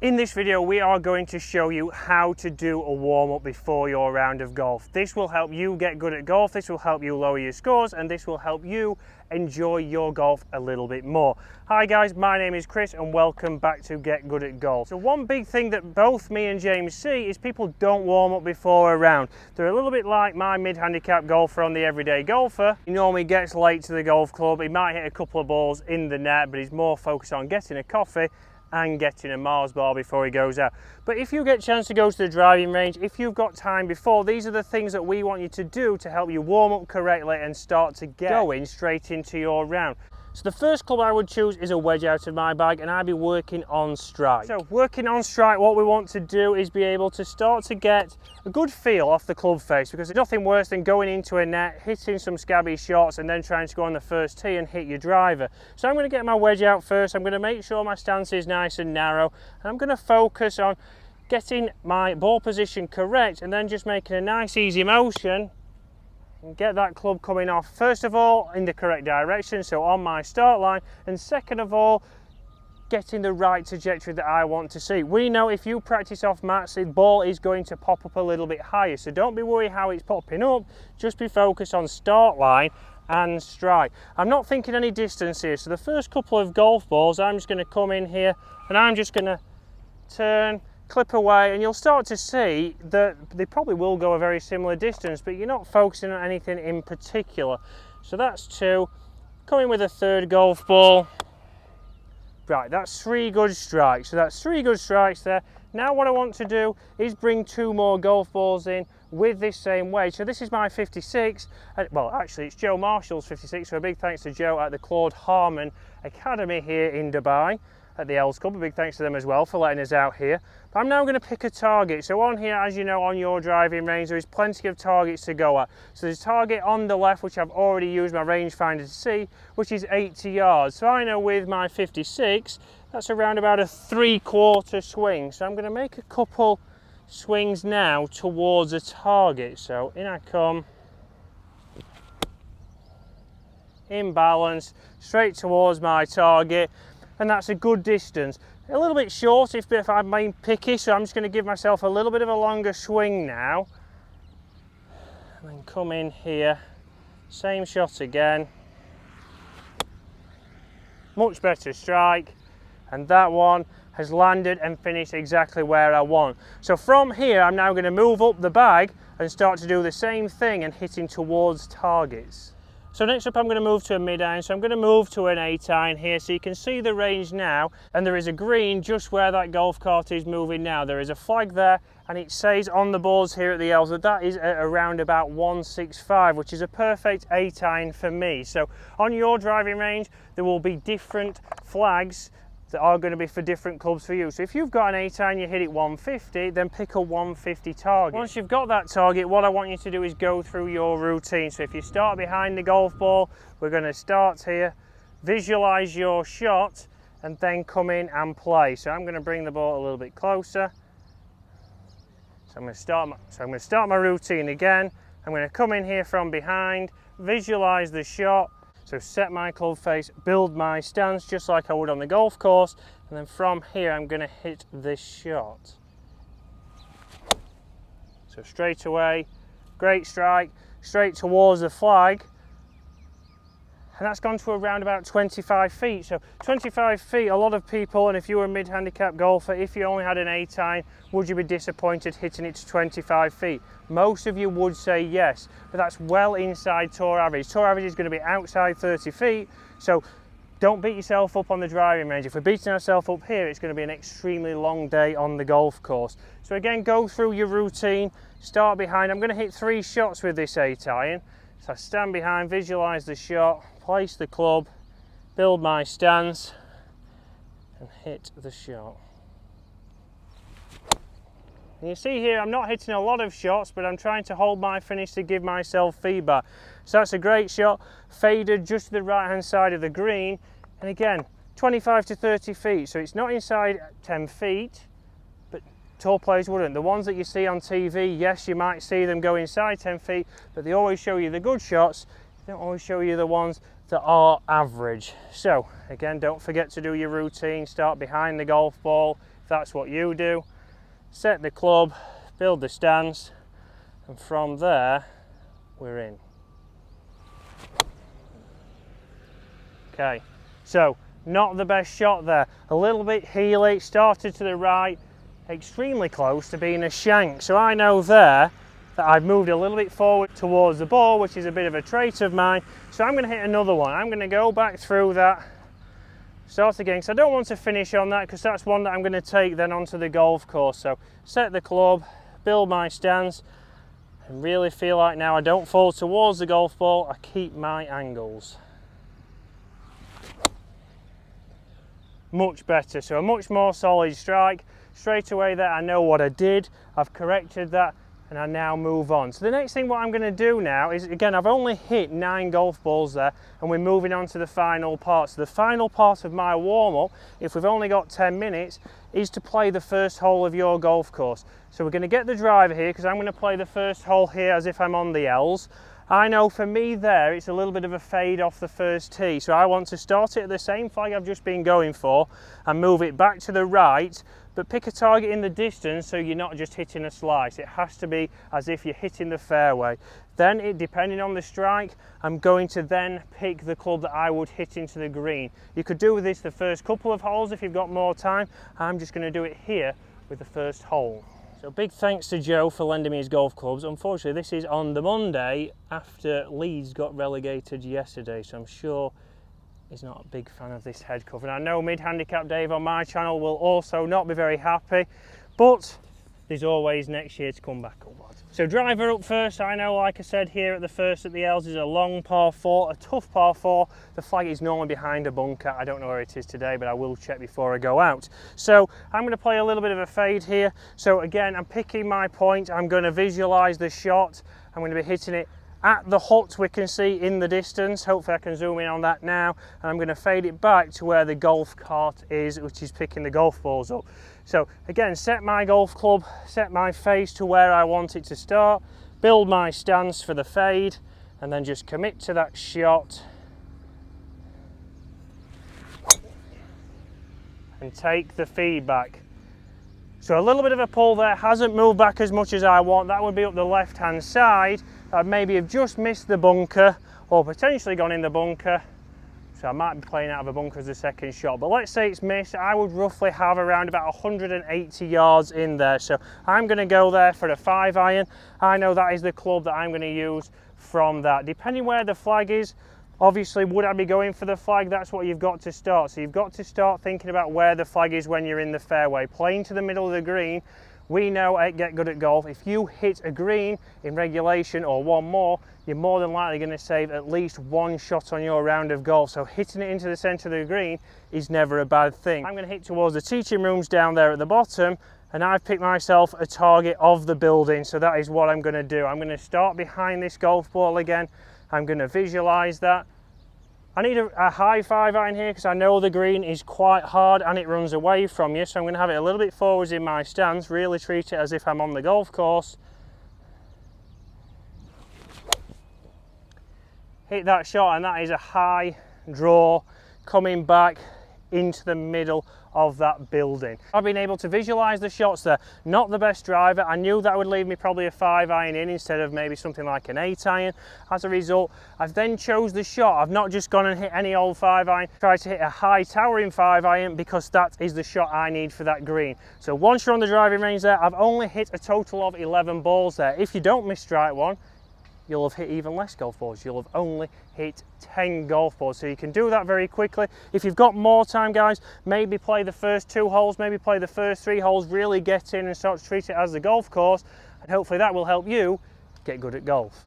In this video, we are going to show you how to do a warm-up before your round of golf. This will help you get good at golf, this will help you lower your scores, and this will help you enjoy your golf a little bit more. Hi guys, my name is Chris and welcome back to Get Good at Golf. So one big thing that both me and James see is people don't warm up before a round. They're a little bit like my mid-handicap golfer on the everyday golfer. He normally gets late to the golf club, he might hit a couple of balls in the net, but he's more focused on getting a coffee and getting a Mars bar before he goes out. But if you get a chance to go to the driving range, if you've got time before, these are the things that we want you to do to help you warm up correctly and start to get going straight into your round. So the first club I would choose is a wedge out of my bag, and I'd be working on strike. So working on strike, what we want to do is be able to start to get a good feel off the club face, because there's nothing worse than going into a net, hitting some scabby shots and then trying to go on the first tee and hit your driver. So I'm going to get my wedge out first. I'm going to make sure my stance is nice and narrow, and I'm going to focus on getting my ball position correct and then just making a nice easy motion and get that club coming off, first of all, in the correct direction, so on my start line, and second of all, getting the right trajectory that I want to see. We know if you practice off mats, the ball is going to pop up a little bit higher, so don't be worried how it's popping up, just be focused on start line and strike. I'm not thinking any distance here, so the first couple of golf balls, I'm just going to come in here and I'm just going to turn, clip away, and you'll start to see that they probably will go a very similar distance, but you're not focusing on anything in particular. So that's two. Coming with a third golf ball. Right, that's three good strikes. So that's three good strikes there. Now what I want to do is bring two more golf balls in with this same wedge. So this is my 56. Well, actually it's Joe Marshall's 56, so a big thanks to Joe at the Claude Harmon Academy here in Dubai at the Els Club. A big thanks to them as well for letting us out here. But I'm now going to pick a target. So on here, as you know, on your driving range, there is plenty of targets to go at. So there's a target on the left, which I've already used my rangefinder to see, which is 80 yards. So I know with my 56, that's around about a 3/4 swing. So I'm going to make a couple swings now towards a target. So in I come, in balance, straight towards my target. And that's a good distance. A little bit short if I'm being picky, so I'm just going to give myself a little bit of a longer swing now. And then come in here, same shot again. Much better strike, and that one has landed and finished exactly where I want. So from here, I'm now going to move up the bag and start to do the same thing and hitting towards targets. So next up I'm going to move to a mid-iron, so I'm going to move to an 8-iron here so you can see the range now, and there is a green just where that golf cart is moving now. There is a flag there and it says on the boards here at the Els that is at around about 165, which is a perfect 8-iron for me. So on your driving range there will be different flags that are going to be for different clubs for you. So if you've got an 8-iron, you hit it 150, then pick a 150 target. Once you've got that target, what I want you to do is go through your routine. So if you start behind the golf ball, we're going to start here, visualize your shot, and then come in and play. So I'm going to bring the ball a little bit closer. So I'm going to start my routine again. I'm going to come in here from behind, visualize the shot. So set my club face, build my stance just like I would on the golf course, and then from here I'm going to hit this shot. So straight away, great strike, straight towards the flag, and that's gone to around about 25 feet. So 25 feet, a lot of people, and if you were a mid-handicap golfer, if you only had an 8-iron, would you be disappointed hitting it to 25 feet? Most of you would say yes, but that's well inside tour average. Tour average is going to be outside 30 feet, so don't beat yourself up on the driving range. If we're beating ourselves up here, it's going to be an extremely long day on the golf course. So again, go through your routine, start behind. I'm going to hit 3 shots with this 8-iron. So I stand behind, visualize the shot, place the club, build my stance, and hit the shot. And you see here, I'm not hitting a lot of shots, but I'm trying to hold my finish to give myself feedback. So that's a great shot, faded just to the right-hand side of the green, and again, 25 to 30 feet, so it's not inside 10 feet, but tour players wouldn't. The ones that you see on TV, yes, you might see them go inside 10 feet, but they always show you the good shots. They don't always show you the ones that are average. So again, don't forget to do your routine. Start behind the golf ball, if that's what you do. Set the club, build the stance, and from there we're in. Okay, so not the best shot there. A little bit heely, started to the right, extremely close to being a shank. So I know there that I've moved a little bit forward towards the ball, which is a bit of a trait of mine. So I'm going to hit another one. I'm going to go back through that, start again, because I don't want to finish on that, because that's one that I'm going to take then onto the golf course. So set the club, build my stance, and really feel like now I don't fall towards the golf ball, I keep my angles. Much better, so a much more solid strike. Straight away there I know what I did, I've corrected that, and I now move on. So the next thing what I'm going to do now is, again, I've only hit 9 golf balls there, and we're moving on to the final part. So the final part of my warm-up, if we've only got 10 minutes, is to play the first hole of your golf course. So we're going to get the driver here, because I'm going to play the first hole here as if I'm on the L's. I know for me there, it's a little bit of a fade off the first tee, so I want to start it at the same flag I've just been going for and move it back to the right, but pick a target in the distance so you're not just hitting a slice. It has to be as if you're hitting the fairway. Then, depending on the strike, I'm going to then pick the club that I would hit into the green. You could do this the first couple of holes if you've got more time. I'm just going to do it here with the first hole. So big thanks to Joe for lending me his golf clubs. Unfortunately, this is on the Monday after Leeds got relegated yesterday, so I'm sure he's not a big fan of this head cover. And I know Mid-Handicap Dave on my channel will also not be very happy, but there's always next year to come back up. So driver up first. I know, like I said, here at the first at the L's is a long par 4, a tough par 4. The flag is normally behind a bunker. I don't know where it is today, but I will check before I go out. So I'm going to play a little bit of a fade here. So again, I'm picking my point. I'm going to visualize the shot. I'm going to be hitting it at the hut we can see in the distance. Hopefully I can zoom in on that now, and I'm going to fade it back to where the golf cart is, which is picking the golf balls up. So again, set my golf club, set my face to where I want it to start, build my stance for the fade, and then just commit to that shot and take the feedback. So a little bit of a pull there, hasn't moved back as much as I want. That would be up the left hand side. I'd maybe have just missed the bunker or potentially gone in the bunker. So I might be playing out of a bunker as a second shot, but let's say it's missed. I would roughly have around about 180 yards in there. So I'm going to go there for a 5-iron. I know that is the club that I'm going to use from that. Depending where the flag is, obviously, would I be going for the flag? That's what you've got to start. So you've got to start thinking about where the flag is when you're in the fairway. Playing to the middle of the green, we know at Get Good at Golf, if you hit a green in regulation or one more, you're more than likely going to save at least one shot on your round of golf. So hitting it into the centre of the green is never a bad thing. I'm going to hit towards the teaching rooms down there at the bottom, and I've picked myself a target of the building. So that is what I'm going to do. I'm going to start behind this golf ball again. I'm going to visualise that. I need a high 5-iron here because I know the green is quite hard and it runs away from you. So I'm going to have it a little bit forwards in my stance, really treat it as if I'm on the golf course. Hit that shot, and that is a high draw coming back into the middle of that building. I've been able to visualize the shots there. Not the best driver. I knew that would leave me probably a 5-iron in instead of maybe something like an 8-iron. As a result, I've then chose the shot. I've not just gone and hit any old 5-iron. Tried to hit a high towering 5-iron because that is the shot I need for that green. So once you're on the driving range there, I've only hit a total of 11 balls there. If you don't miss strike one, you'll have hit even less golf balls. You'll have only hit 10 golf balls. So you can do that very quickly. If you've got more time, guys, maybe play the first 2 holes, maybe play the first 3 holes, really get in and start to treat it as the golf course, and hopefully that will help you get good at golf.